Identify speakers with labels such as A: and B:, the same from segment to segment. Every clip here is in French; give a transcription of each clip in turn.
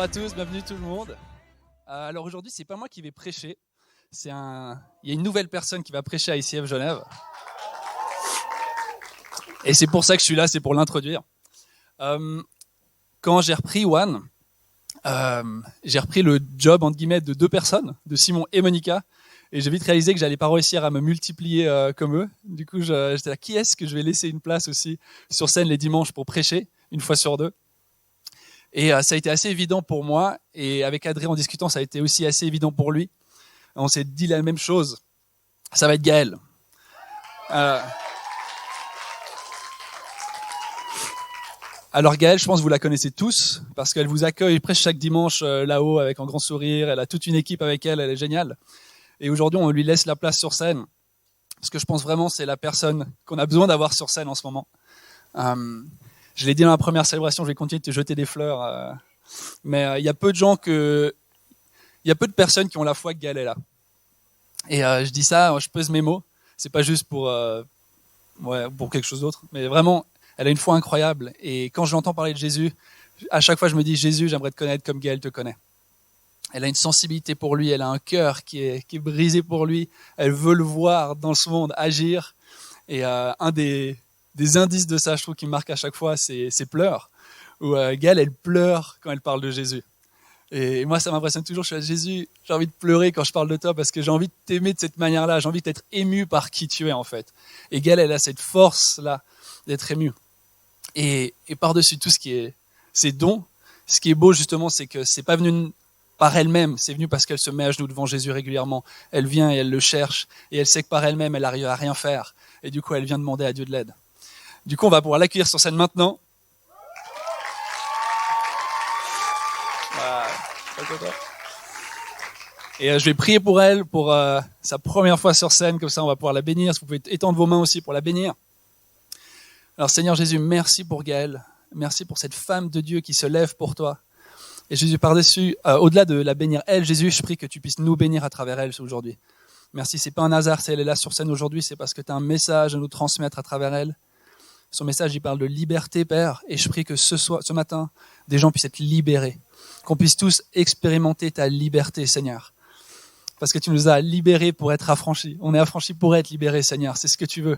A: à tous, bienvenue tout le monde. Alors aujourd'hui, c'est pas moi qui vais prêcher, il y a une nouvelle personne qui va prêcher à ICF Genève. Et c'est pour ça que je suis là, c'est pour l'introduire. Quand j'ai repris One, j'ai repris le job entre guillemets de deux personnes, de Simon et Monica, et j'ai vite réalisé que j'allais pas réussir à me multiplier comme eux. Du coup, j'étais là, qui est-ce que je vais laisser une place aussi sur scène les dimanches pour prêcher, une fois sur deux. Et ça a été assez évident pour moi, et avec Adrien en discutant, ça a été aussi assez évident pour lui. On s'est dit la même chose, ça va être Gaël. Alors Gaëlle, je pense que vous la connaissez tous, parce qu'elle vous accueille presque chaque dimanche là-haut avec un grand sourire, elle a toute une équipe avec elle est géniale. Et aujourd'hui, on lui laisse la place sur scène, parce que je pense vraiment que c'est la personne qu'on a besoin d'avoir sur scène en ce moment. Je l'ai dit dans la première célébration, je vais continuer de te jeter des fleurs, mais il y a peu de personnes qui ont la foi que Gaëlle est là. Et je dis ça, je pèse mes mots, c'est pas juste pour quelque chose d'autre, mais vraiment, elle a une foi incroyable. Et quand je l'entends parler de Jésus, à chaque fois je me dis, Jésus, j'aimerais te connaître comme Gaëlle te connaît. Elle a une sensibilité pour lui, elle a un cœur qui est brisé pour lui, elle veut le voir dans ce monde agir. Et un des indices de ça, je trouve, qui me marque à chaque fois, c'est ses pleurs. Où Gaëlle, elle pleure quand elle parle de Jésus. Et moi, ça m'impressionne toujours. Je suis là, Jésus, j'ai envie de pleurer quand je parle de toi parce que j'ai envie de t'aimer de cette manière-là. J'ai envie d'être ému par qui tu es, en fait. Et Gaëlle, elle a cette force-là d'être émue. Et par-dessus tout ces dons, ce qui est beau, justement, c'est que c'est pas venu par elle-même. C'est venu parce qu'elle se met à genoux devant Jésus régulièrement. Elle vient et elle le cherche. Et elle sait que par elle-même, elle n'arrive à rien faire. Et du coup, elle vient demander à Dieu de l'aide. Du coup, on va pouvoir l'accueillir sur scène maintenant. Et je vais prier pour elle, pour sa première fois sur scène, comme ça on va pouvoir la bénir. Si vous pouvez étendre vos mains aussi pour la bénir. Alors Seigneur Jésus, merci pour Gaëlle, merci pour cette femme de Dieu qui se lève pour toi. Et Jésus, par-dessus, au-delà de la bénir elle, Jésus, je prie que tu puisses nous bénir à travers elle aujourd'hui. Merci, c'est pas un hasard si elle est là sur scène aujourd'hui, c'est parce que tu as un message à nous transmettre à travers elle. Son message, il parle de liberté, Père, et je prie que ce matin, des gens puissent être libérés, qu'on puisse tous expérimenter ta liberté, Seigneur. Parce que tu nous as libérés pour être affranchis. On est affranchis pour être libérés, Seigneur. C'est ce que tu veux.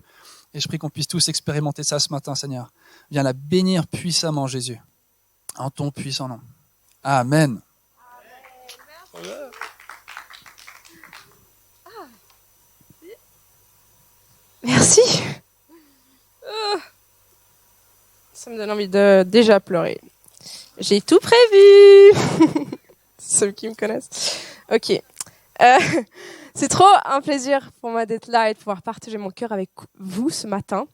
A: Et je prie qu'on puisse tous expérimenter ça ce matin, Seigneur. Viens la bénir puissamment, Jésus. En ton puissant nom. Amen.
B: Merci. Ça me donne envie de déjà pleurer. J'ai tout prévu. Ceux qui me connaissent. Ok. C'est trop un plaisir pour moi d'être là et de pouvoir partager mon cœur avec vous ce matin.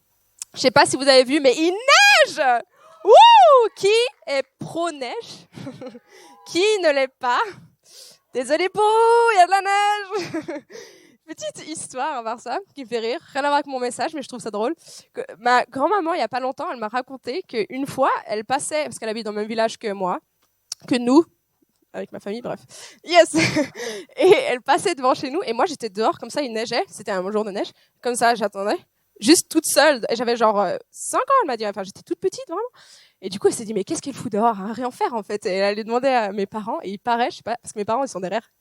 B: Je sais pas si vous avez vu, mais il neige. Wouh! Qui est pro-neige? Qui ne l'est pas? Désolé pour il y a de la neige. Petite histoire à part ça, qui me fait rire. Rien à voir avec mon message, mais je trouve ça drôle. Ma grand-maman, il y a pas longtemps, elle m'a raconté qu'une fois, elle passait, parce qu'elle habite dans le même village que moi, que nous, avec ma famille, bref. Yes. Et elle passait devant chez nous, et moi j'étais dehors, comme ça il neigeait, c'était un jour de neige, comme ça j'attendais, juste toute seule, et j'avais genre 5 ans, elle m'a dit, enfin j'étais toute petite vraiment. Et du coup elle s'est dit, mais qu'est-ce qu'elle fout dehors à rien faire en fait? Et elle allait demander à mes parents, et il paraît, je sais pas, parce que mes parents ils sont derrière.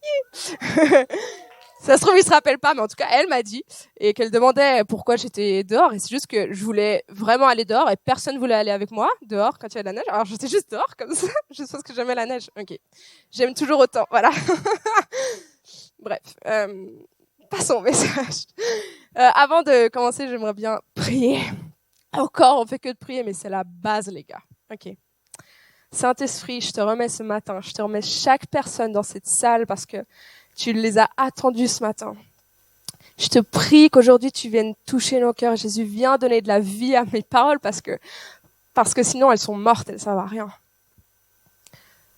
B: Ça se trouve, ils se rappellent pas, mais en tout cas, elle m'a dit, et qu'elle demandait pourquoi j'étais dehors, et c'est juste que je voulais vraiment aller dehors, et personne voulait aller avec moi, dehors, quand il y a de la neige. Alors, j'étais juste dehors, comme ça, juste parce que j'aimais la neige. Ok. J'aime toujours autant, voilà. Bref. Passons au message. Avant de commencer, j'aimerais bien prier. Encore, on fait que de prier, mais c'est la base, les gars. Ok. Saint-Esprit, je te remets ce matin, je te remets chaque personne dans cette salle, parce que tu les as attendus ce matin. Je te prie qu'aujourd'hui tu viennes toucher nos cœurs. Jésus, viens donner de la vie à mes paroles parce que sinon elles sont mortes, elles ne servent à rien.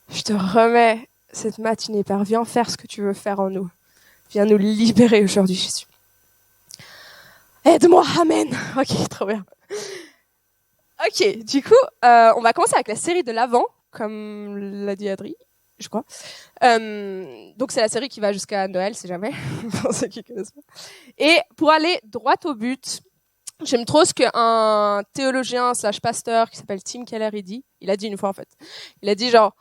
B: Je te remets cette matinée, Père. Viens faire ce que tu veux faire en nous. Viens nous libérer aujourd'hui, Jésus. Aide-moi, Amen. Ok, trop bien. Ok, du coup, on va commencer avec la série de l'Avent, comme l'a dit Adri. Je crois. Donc c'est la série qui va jusqu'à Noël, si jamais, pour ceux qui connaissent pas. Et pour aller droit au but, j'aime trop ce qu'un théologien / pasteur qui s'appelle Tim Keller il dit. Il a dit une fois en fait. Il a dit genre,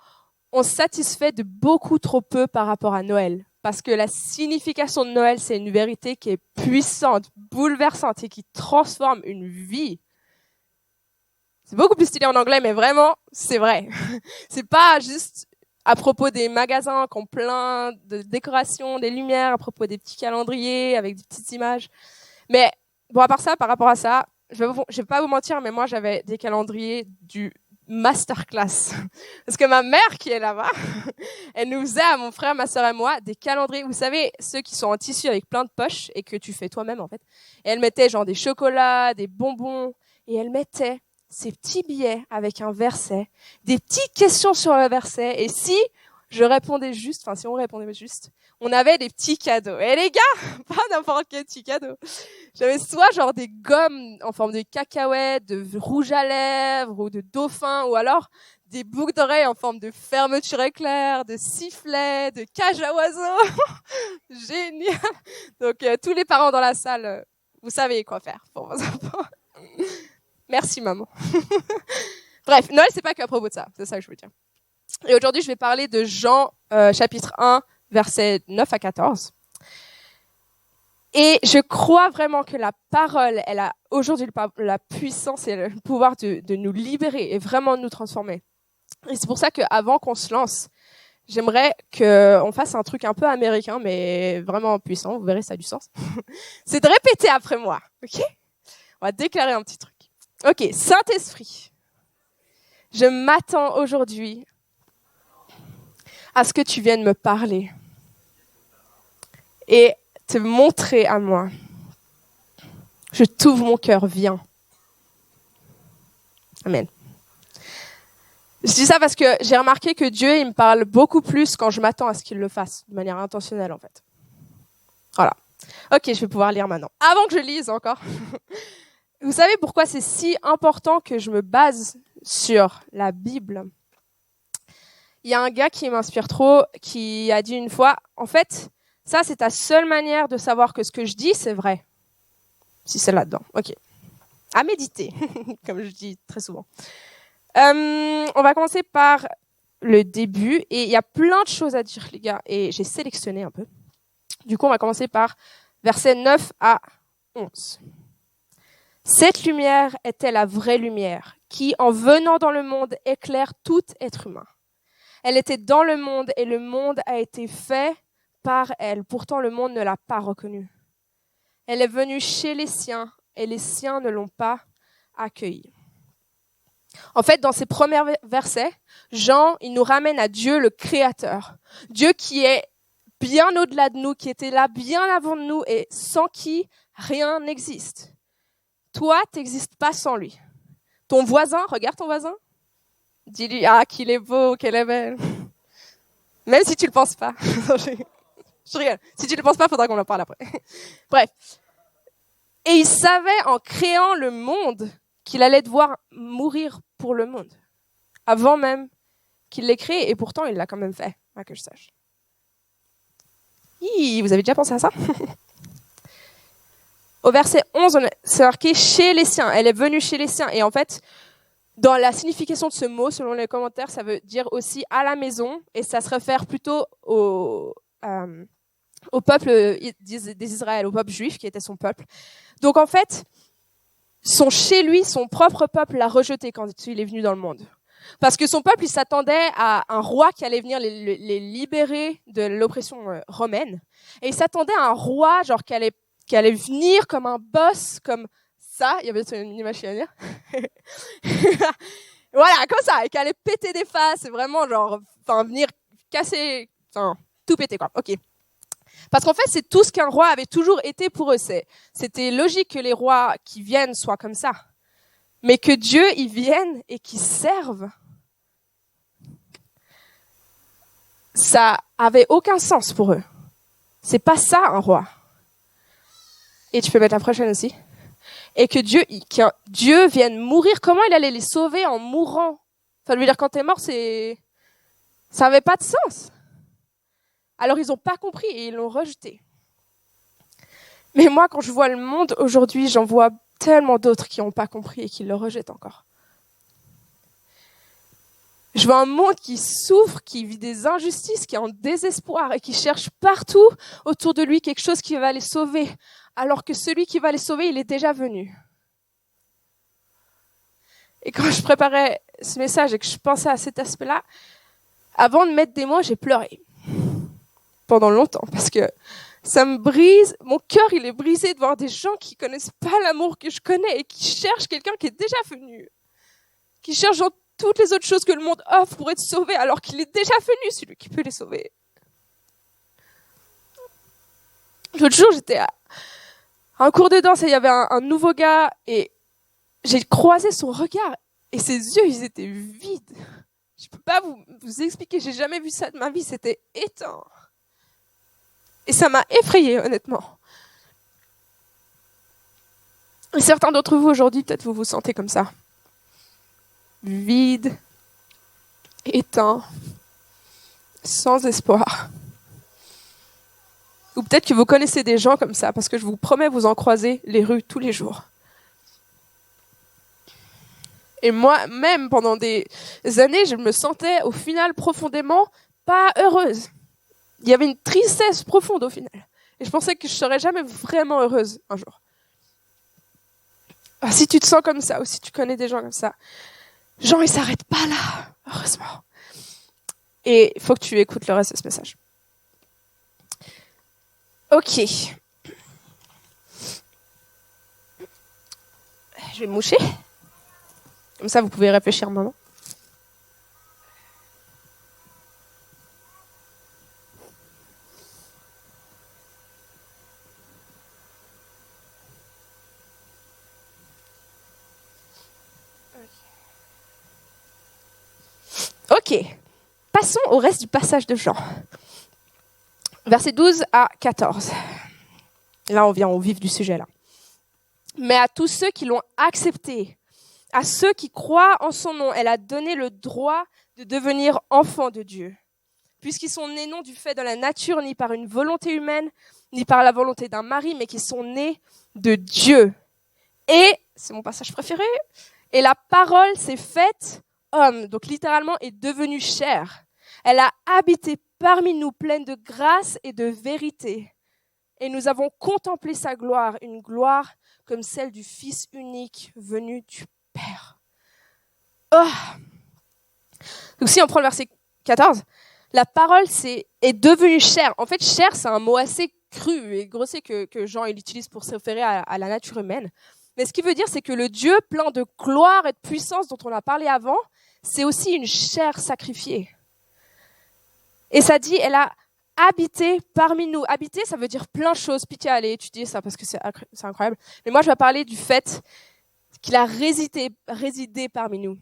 B: on se satisfait de beaucoup trop peu par rapport à Noël. Parce que la signification de Noël, c'est une vérité qui est puissante, bouleversante et qui transforme une vie. C'est beaucoup plus stylé en anglais, mais vraiment, c'est vrai. C'est pas juste à propos des magasins qui ont plein de décorations, des lumières, à propos des petits calendriers avec des petites images. Mais bon, à part ça, par rapport à ça, je vais pas vous mentir, mais moi, j'avais des calendriers du masterclass. Parce que ma mère, qui est là-bas, elle nous faisait, à mon frère, ma sœur et moi, des calendriers. Vous savez, ceux qui sont en tissu avec plein de poches et que tu fais toi-même, en fait. Et elle mettait genre des chocolats, des bonbons, et elle mettait ces petits billets avec un verset, des petites questions sur le verset, et si je répondais juste, enfin si on répondait juste, on avait des petits cadeaux. Et les gars, pas n'importe quel petit cadeau. J'avais soit genre des gommes en forme de cacahuètes, de rouge à lèvres ou de dauphin, ou alors des boucles d'oreilles en forme de fermeture éclair, de sifflet, de cage à oiseaux. Génial. Donc tous les parents dans la salle, vous savez quoi faire pour vos enfants. Merci maman. Bref, Noël c'est pas qu'à propos de ça, c'est ça que je veux dire. Et aujourd'hui je vais parler de Jean chapitre 1 versets 9 à 14. Et je crois vraiment que la parole, elle a aujourd'hui la puissance et le pouvoir de nous libérer et vraiment de nous transformer. Et c'est pour ça qu'avant qu'on se lance, j'aimerais qu'on fasse un truc un peu américain, mais vraiment puissant. Vous verrez, ça a du sens. C'est de répéter après moi, ok? On va déclarer un petit truc. Ok, Saint-Esprit, je m'attends aujourd'hui à ce que tu viennes me parler et te montrer à moi. Je t'ouvre mon cœur, viens. Amen. Je dis ça parce que j'ai remarqué que Dieu, il me parle beaucoup plus quand je m'attends à ce qu'il le fasse, de manière intentionnelle en fait. Voilà. Ok, je vais pouvoir lire maintenant. Avant que je lise encore, vous savez pourquoi c'est si important que je me base sur la Bible? Il y a un gars qui m'inspire trop, qui a dit une fois, en fait, ça c'est ta seule manière de savoir que ce que je dis, c'est vrai. Si c'est là-dedans. Ok. À méditer, comme je dis très souvent. On va commencer par le début. Et il y a plein de choses à dire, les gars. Et j'ai sélectionné un peu. Du coup, on va commencer par versets 9 à 11. Cette lumière était la vraie lumière, qui, en venant dans le monde, éclaire tout être humain. Elle était dans le monde et le monde a été fait par elle. Pourtant, le monde ne l'a pas reconnue. Elle est venue chez les siens et les siens ne l'ont pas accueillie. En fait, dans ces premiers versets, Jean, il nous ramène à Dieu le Créateur. Dieu qui est bien au-delà de nous, qui était là bien avant de nous et sans qui rien n'existe. Toi, tu n'existes pas sans lui. Ton voisin, regarde ton voisin. Dis-lui, ah, qu'il est beau, qu'elle est belle. Même si tu le penses pas. Je rigole. Si tu le penses pas, faudra qu'on en parle après. Bref. Et il savait, en créant le monde, qu'il allait devoir mourir pour le monde. Avant même qu'il l'ait créé. Et pourtant, il l'a quand même fait, à que je sache. Vous avez déjà pensé à ça? Au verset 11, c'est marqué « chez les siens ». Elle est venue chez les siens. Et en fait, dans la signification de ce mot, selon les commentaires, ça veut dire aussi « à la maison ». Et ça se réfère plutôt au peuple des Israël, au peuple juif qui était son peuple. Donc en fait, chez lui, son propre peuple l'a rejeté quand il est venu dans le monde. Parce que son peuple, il s'attendait à un roi qui allait venir les libérer de l'oppression romaine. Et il s'attendait à un roi genre qui allait venir comme un boss, comme ça. Il y avait une image à dire. Voilà, comme ça, et qui allait péter des faces, et vraiment genre, venir casser, tout péter quoi. Ok. Parce qu'en fait, c'est tout ce qu'un roi avait toujours été pour eux. C'était logique que les rois qui viennent soient comme ça. Mais que Dieu y vienne et qu'il serve, ça avait aucun sens pour eux. C'est pas ça un roi. Et tu peux mettre la prochaine aussi. Et que Dieu vienne mourir. Comment il allait les sauver en mourant? Enfin, lui dire quand t'es mort, ça avait pas de sens. Alors ils n'ont pas compris et ils l'ont rejeté. Mais moi, quand je vois le monde aujourd'hui, j'en vois tellement d'autres qui n'ont pas compris et qui le rejettent encore. Je vois un monde qui souffre, qui vit des injustices, qui est en désespoir et qui cherche partout autour de lui quelque chose qui va les sauver, alors que celui qui va les sauver, il est déjà venu. Et quand je préparais ce message et que je pensais à cet aspect-là, avant de mettre des mots, j'ai pleuré pendant longtemps parce que ça me brise, mon cœur il est brisé de voir des gens qui connaissent pas l'amour que je connais et qui cherchent quelqu'un qui est déjà venu, qui cherchent dans toutes les autres choses que le monde offre pour être sauvé alors qu'il est déjà venu, celui qui peut les sauver. L'autre jour, j'étais à un cours de danse et il y avait un nouveau gars et j'ai croisé son regard et ses yeux, ils étaient vides. Je peux pas vous expliquer, j'ai jamais vu ça de ma vie, c'était éteint. Et ça m'a effrayée, honnêtement. Et certains d'entre vous aujourd'hui, peut-être vous vous sentez comme ça. Vide, éteint, sans espoir. Ou peut-être que vous connaissez des gens comme ça, parce que je vous promets, vous en croisez les rues tous les jours. Et moi, même pendant des années, je me sentais au final profondément pas heureuse. Il y avait une tristesse profonde au final. Et je pensais que je serais jamais vraiment heureuse un jour. Alors, si tu te sens comme ça, ou si tu connais des gens comme ça, Jean, il s'arrête pas là, heureusement. Et il faut que tu écoutes le reste de ce message. Ok. Je vais me moucher. Comme ça, vous pouvez réfléchir un moment. Ok, passons au reste du passage de Jean. Versets 12 à 14. Là, on vient au vif du sujet, là. Mais à tous ceux qui l'ont accepté, à ceux qui croient en son nom, elle a donné le droit de devenir enfants de Dieu. Puisqu'ils sont nés non du fait de la nature, ni par une volonté humaine, ni par la volonté d'un mari, mais qui sont nés de Dieu. Et, c'est mon passage préféré, et la parole s'est faite homme, donc littéralement est devenue chair. Elle a habité parmi nous pleine de grâce et de vérité. Et nous avons contemplé sa gloire, une gloire comme celle du Fils unique venu du Père. Oh. Donc si on prend le verset 14, la parole est devenue chair. En fait, chair, c'est un mot assez cru et grossier que Jean il utilise pour se référer à la nature humaine. Mais ce qu'il veut dire, c'est que le Dieu plein de gloire et de puissance dont on a parlé avant, c'est aussi une chair sacrifiée. Et ça dit, elle a habité parmi nous. Habiter, ça veut dire plein de choses. Pitié, allez étudier ça parce que c'est incroyable. Mais moi, je vais parler du fait qu'il a résidé parmi nous.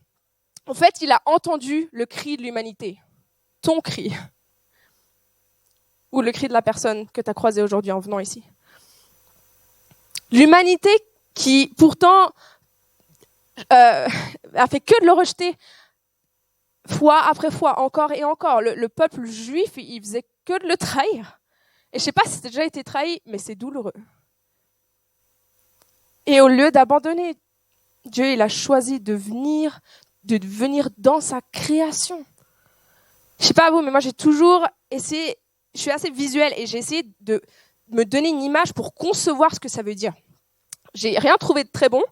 B: En fait, il a entendu le cri de l'humanité. Ton cri. Ou le cri de la personne que tu as croisée aujourd'hui en venant ici. L'humanité qui, pourtant, a fait que de le rejeter fois après fois, encore et encore. Le peuple juif, il faisait que de le trahir. Et je sais pas si tu as déjà été trahi, mais c'est douloureux. Et au lieu d'abandonner, Dieu, il a choisi de venir dans sa création. Je sais pas vous, mais moi j'ai toujours essayé, je suis assez visuelle et j'ai essayé de me donner une image pour concevoir ce que ça veut dire. J'ai rien trouvé de très bon,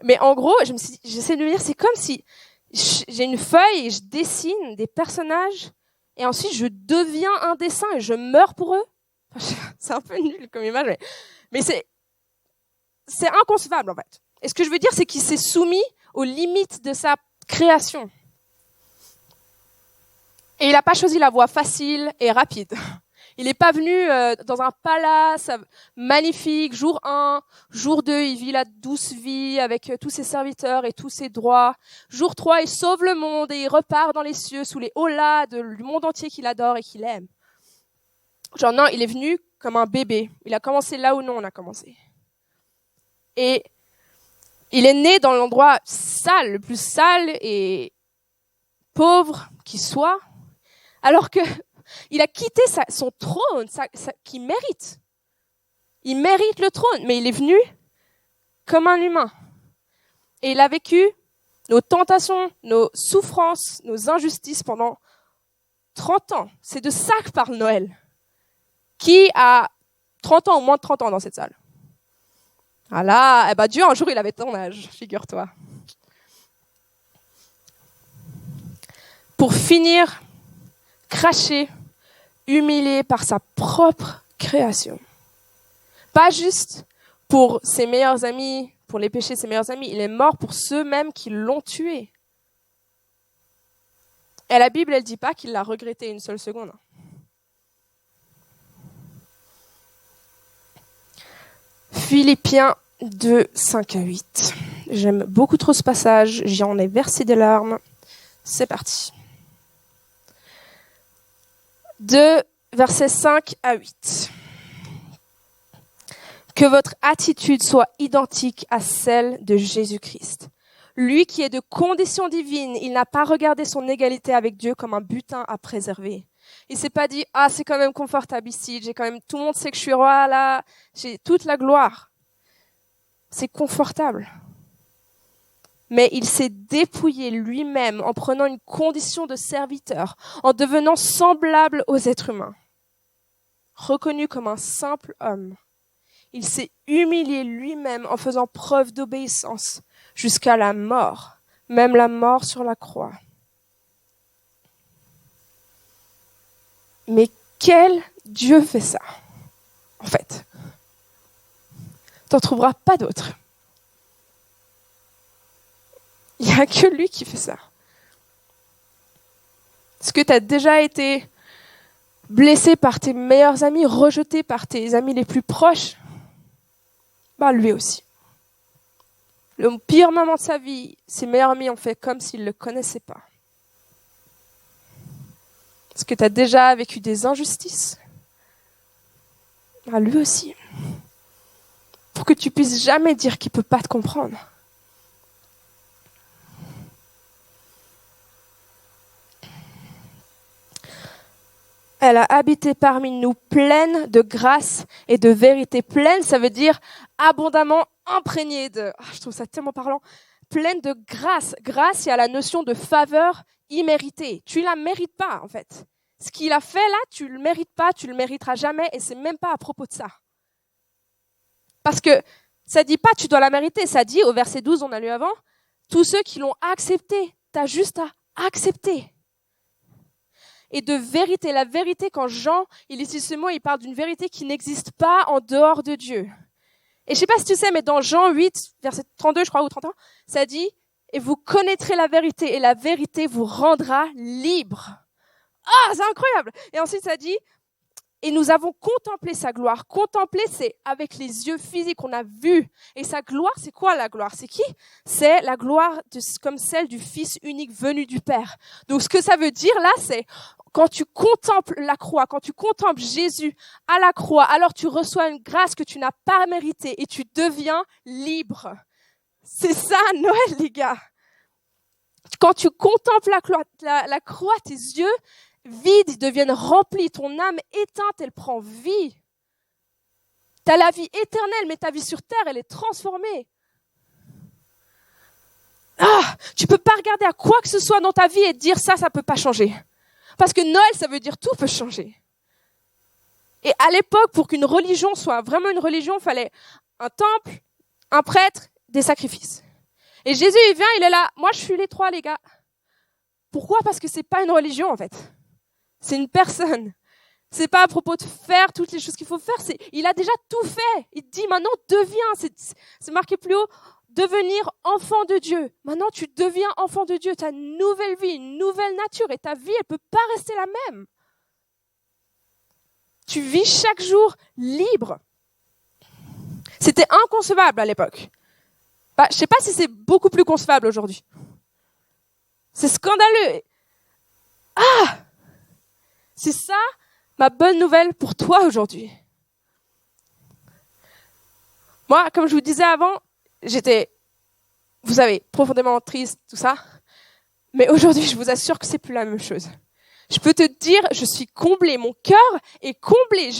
B: mais en gros, j'essaie de me dire, c'est comme si j'ai une feuille et je dessine des personnages et ensuite je deviens un dessin et je meurs pour eux. C'est un peu nul comme image, mais c'est inconcevable en fait. Et ce que je veux dire, c'est qu'il s'est soumis aux limites de sa création. Et il n'a pas choisi la voie facile et rapide. Il n'est pas venu dans un palace magnifique, jour 1, jour 2, il vit la douce vie avec tous ses serviteurs et tous ses droits. Jour 3, il sauve le monde et il repart dans les cieux sous les hauts-là du monde entier qu'il adore et qu'il aime. Genre non, il est venu comme un bébé. Il a commencé là où nous on a commencé. Et il est né dans l'endroit sale, le plus sale et pauvre qui soit, alors que il a quitté son trône qu'il mérite. Il mérite le trône, mais il est venu comme un humain. Et il a vécu nos tentations, nos souffrances, nos injustices pendant 30 ans. C'est de ça que parle Noël. Qui a 30 ans ou moins de 30 ans dans cette salle? Ah là, eh ben Dieu, un jour, il avait ton âge, figure-toi. Pour finir, craché, humilié par sa propre création. Pas juste pour ses meilleurs amis, pour les péchés de ses meilleurs amis, il est mort pour ceux-mêmes qui l'ont tué. Et la Bible, elle ne dit pas qu'il l'a regretté une seule seconde. Philippiens 2, 5 à 8. J'aime beaucoup trop ce passage, j'en ai versé des larmes. C'est parti. 2, versets 5 à 8. Que votre attitude soit identique à celle de Jésus-Christ. Lui qui est de condition divine, il n'a pas regardé son égalité avec Dieu comme un butin à préserver. Il s'est pas dit, ah, c'est quand même confortable ici, tout le monde sait que je suis roi là, j'ai toute la gloire. C'est confortable. Mais il s'est dépouillé lui-même en prenant une condition de serviteur, en devenant semblable aux êtres humains. Reconnu comme un simple homme, il s'est humilié lui-même en faisant preuve d'obéissance jusqu'à la mort, même la mort sur la croix. Mais quel Dieu fait ça, en fait? T'en trouveras pas d'autre. Il n'y a que lui qui fait ça. Est-ce que tu as déjà été blessé par tes meilleurs amis, rejeté par tes amis les plus proches? Lui aussi. Le pire moment de sa vie, ses meilleurs amis ont fait comme s'ils ne le connaissaient pas. Est-ce que tu as déjà vécu des injustices? Lui aussi. Pour que tu puisses jamais dire qu'il ne peut pas te comprendre. Elle a habité parmi nous pleine de grâce et de vérité. Pleine, ça veut dire abondamment imprégnée de... je trouve ça tellement parlant. Pleine de grâce. Grâce, il y a la notion de faveur imméritée. Tu la mérites pas, en fait. Ce qu'il a fait là, tu le mérites pas, tu le mériteras jamais, et c'est même pas à propos de ça. Parce que ça dit pas tu dois la mériter, ça dit au verset 12, on a lu avant, tous ceux qui l'ont accepté, t'as juste à accepter. Et de vérité. La vérité, quand Jean, il utilise ce mot, il parle d'une vérité qui n'existe pas en dehors de Dieu. Et je sais pas si tu sais, mais dans Jean 8, verset 32, je crois, ou 31, ça dit, et vous connaîtrez la vérité, et la vérité vous rendra libre. Ah, c'est incroyable! Et ensuite, ça dit, et nous avons contemplé sa gloire. Contempler, c'est avec les yeux physiques, on a vu. Et sa gloire, c'est quoi la gloire? C'est qui? C'est la gloire comme celle du Fils unique venu du Père. Donc, ce que ça veut dire là, c'est quand tu contemples la croix, quand tu contemples Jésus à la croix, alors tu reçois une grâce que tu n'as pas méritée et tu deviens libre. C'est ça, Noël, les gars. Quand tu contemples la croix, tes yeux vides, ils deviennent remplis. Ton âme éteinte, elle prend vie. Tu as la vie éternelle, mais ta vie sur terre, elle est transformée. Tu peux pas regarder à quoi que ce soit dans ta vie et te dire ça peut pas changer. Parce que Noël, ça veut dire tout peut changer. Et à l'époque, pour qu'une religion soit vraiment une religion, il fallait un temple, un prêtre, des sacrifices. Et Jésus, il vient, il est là. Moi, je suis les trois, les gars. Pourquoi? Parce que c'est pas une religion, en fait. C'est une personne. C'est pas à propos de faire toutes les choses qu'il faut faire. Il a déjà tout fait. Il te dit maintenant, deviens. C'est marqué plus haut. Devenir enfant de Dieu. Maintenant, tu deviens enfant de Dieu. Tu as une nouvelle vie, une nouvelle nature. Et ta vie, elle peut pas rester la même. Tu vis chaque jour libre. C'était inconcevable à l'époque. Je sais pas si c'est beaucoup plus concevable aujourd'hui. C'est scandaleux. C'est ça ma bonne nouvelle pour toi aujourd'hui. Moi, comme je vous disais avant, j'étais, vous savez, profondément triste, tout ça. Mais aujourd'hui, je vous assure que c'est plus la même chose. Je peux te dire, je suis comblée. Mon cœur est comblé.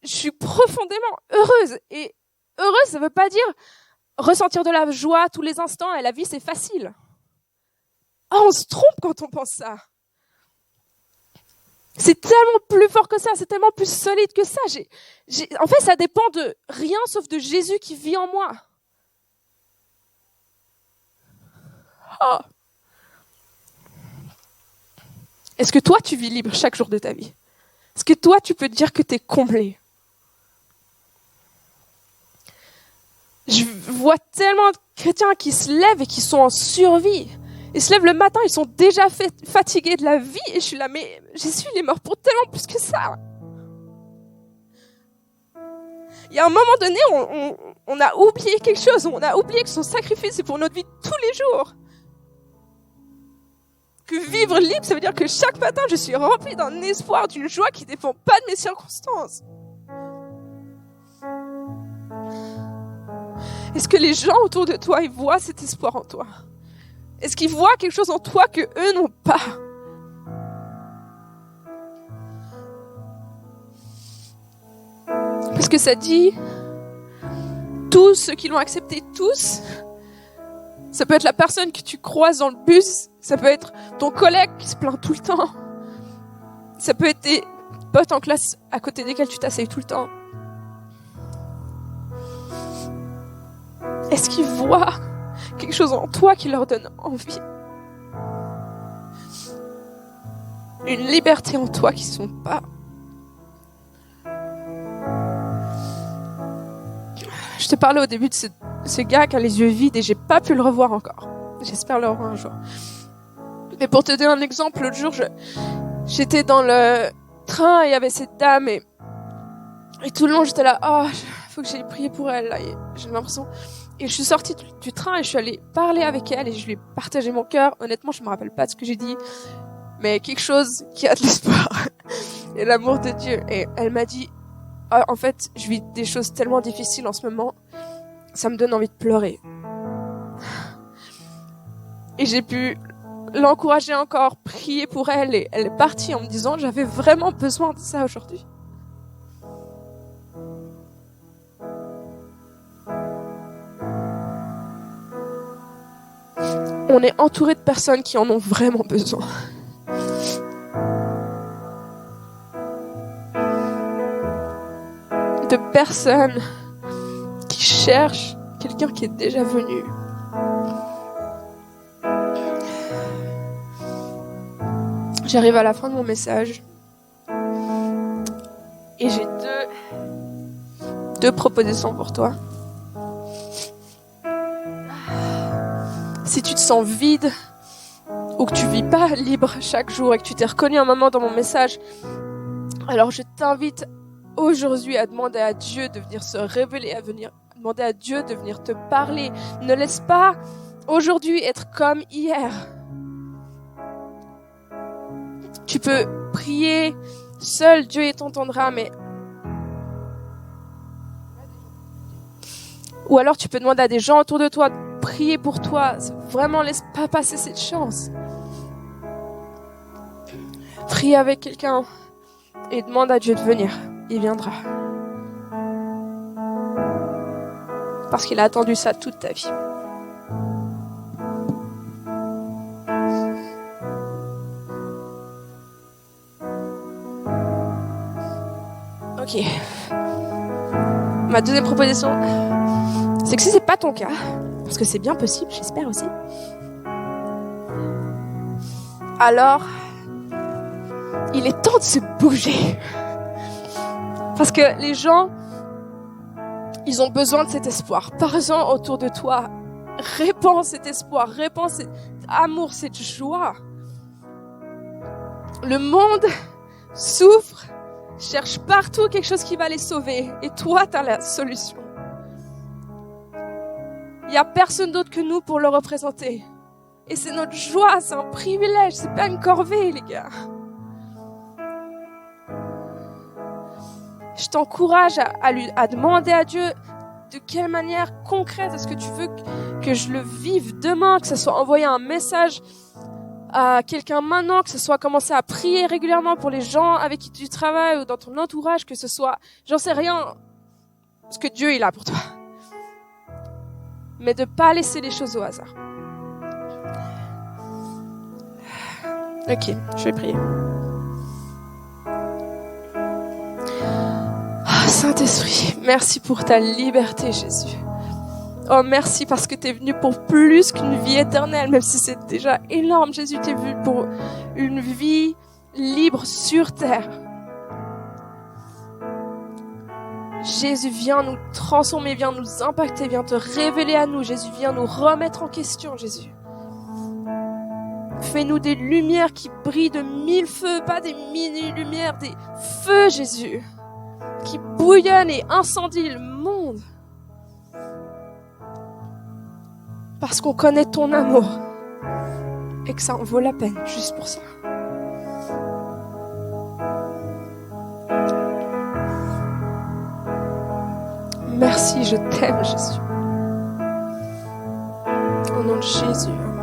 B: Je suis profondément heureuse. Et heureuse, ça veut pas dire ressentir de la joie tous les instants. Et la vie, c'est facile. Oh, on se trompe quand on pense ça. C'est tellement plus fort que ça, c'est tellement plus solide que ça. En fait, ça dépend de rien sauf de Jésus qui vit en moi. Oh. Est-ce que toi, tu vis libre chaque jour de ta vie? Est-ce que toi, tu peux dire que tu es comblé? Je vois tellement de chrétiens qui se lèvent et qui sont en survie. Ils se lèvent le matin, ils sont déjà fatigués de la vie. Et je suis là, mais Jésus, il est mort pour tellement plus que ça. Il y a un moment donné, on a oublié quelque chose. On a oublié que son sacrifice, c'est pour notre vie tous les jours. Que vivre libre, ça veut dire que chaque matin, je suis remplie d'un espoir, d'une joie qui ne dépend pas de mes circonstances. Est-ce que les gens autour de toi, ils voient cet espoir en toi? Est-ce qu'ils voient quelque chose en toi que eux n'ont pas? Parce que ça dit, tous ceux qui l'ont accepté, tous, ça peut être la personne que tu croises dans le bus, ça peut être ton collègue qui se plaint tout le temps, ça peut être tes potes en classe à côté desquels tu t'asseyes tout le temps. Est-ce qu'ils voient quelque chose en toi qui leur donne envie? Une liberté en toi qu'ils ne sont pas. Je te parlais au début de ce gars qui a les yeux vides et j'ai pas pu le revoir encore. J'espère le revoir un jour. Mais pour te donner un exemple, l'autre jour, j'étais dans le train et il y avait cette dame et tout le long j'étais là, oh, faut que j'aille prier pour elle. Là, et j'ai l'impression... Et je suis sortie du train et je suis allée parler avec elle et je lui ai partagé mon cœur. Honnêtement, je me rappelle pas de ce que j'ai dit, mais quelque chose qui a de l'espoir et l'amour de Dieu. Et elle m'a dit, oh, en fait, je vis des choses tellement difficiles en ce moment, ça me donne envie de pleurer. Et j'ai pu l'encourager encore, prier pour elle et elle est partie en me disant, j'avais vraiment besoin de ça aujourd'hui. On est entouré de personnes qui en ont vraiment besoin. De personnes qui cherchent quelqu'un qui est déjà venu. J'arrive à la fin de mon message. Et j'ai deux propositions pour toi. Si tu te sens vide ou que tu vis pas libre chaque jour et que tu t'es reconnu un moment dans mon message, alors je t'invite aujourd'hui à demander à Dieu de venir se révéler, à venir demander à Dieu de venir te parler. Ne laisse pas aujourd'hui être comme hier. Tu peux prier seul, Dieu t'entendra, mais... Ou alors tu peux demander à des gens autour de toi de prier pour toi. Vraiment, laisse pas passer cette chance. Prie avec quelqu'un et demande à Dieu de venir. Il viendra. Parce qu'il a attendu ça toute ta vie. Ok. Ma deuxième proposition, c'est que si c'est pas ton cas, parce que c'est bien possible, j'espère aussi, alors il est temps de se bouger. Parce que les gens, ils ont besoin de cet espoir. Parle-en autour de toi. Répands cet espoir, répands cet amour, cette joie. Le monde souffre, cherche partout quelque chose qui va les sauver. Et toi, tu as la solution. Il n'y a personne d'autre que nous pour le représenter. Et c'est notre joie, c'est un privilège, c'est pas une corvée, les gars. Je t'encourage à demander à Dieu de quelle manière concrète est-ce que tu veux que je le vive demain, que ce soit envoyer un message à quelqu'un maintenant, que ce soit commencer à prier régulièrement pour les gens avec qui tu travailles ou dans ton entourage, que ce soit, j'en sais rien, ce que Dieu il a pour toi. Mais de pas laisser les choses au hasard. Ok, je vais prier. Ah, Saint-Esprit, merci pour ta liberté, Jésus. Oh, merci parce que tu es venu pour plus qu'une vie éternelle, même si c'est déjà énorme. Jésus, tu es venu pour une vie libre sur terre. Jésus, viens nous transformer, viens nous impacter, viens te révéler à nous. Jésus, viens nous remettre en question, Jésus. Fais-nous des lumières qui brillent de 1000 feux, pas des mini-lumières, des feux, Jésus, qui bouillonnent et incendient le monde. Parce qu'on connaît ton amour et que ça en vaut la peine, juste pour ça. Merci, je t'aime, Jésus. Au nom de Jésus, amen.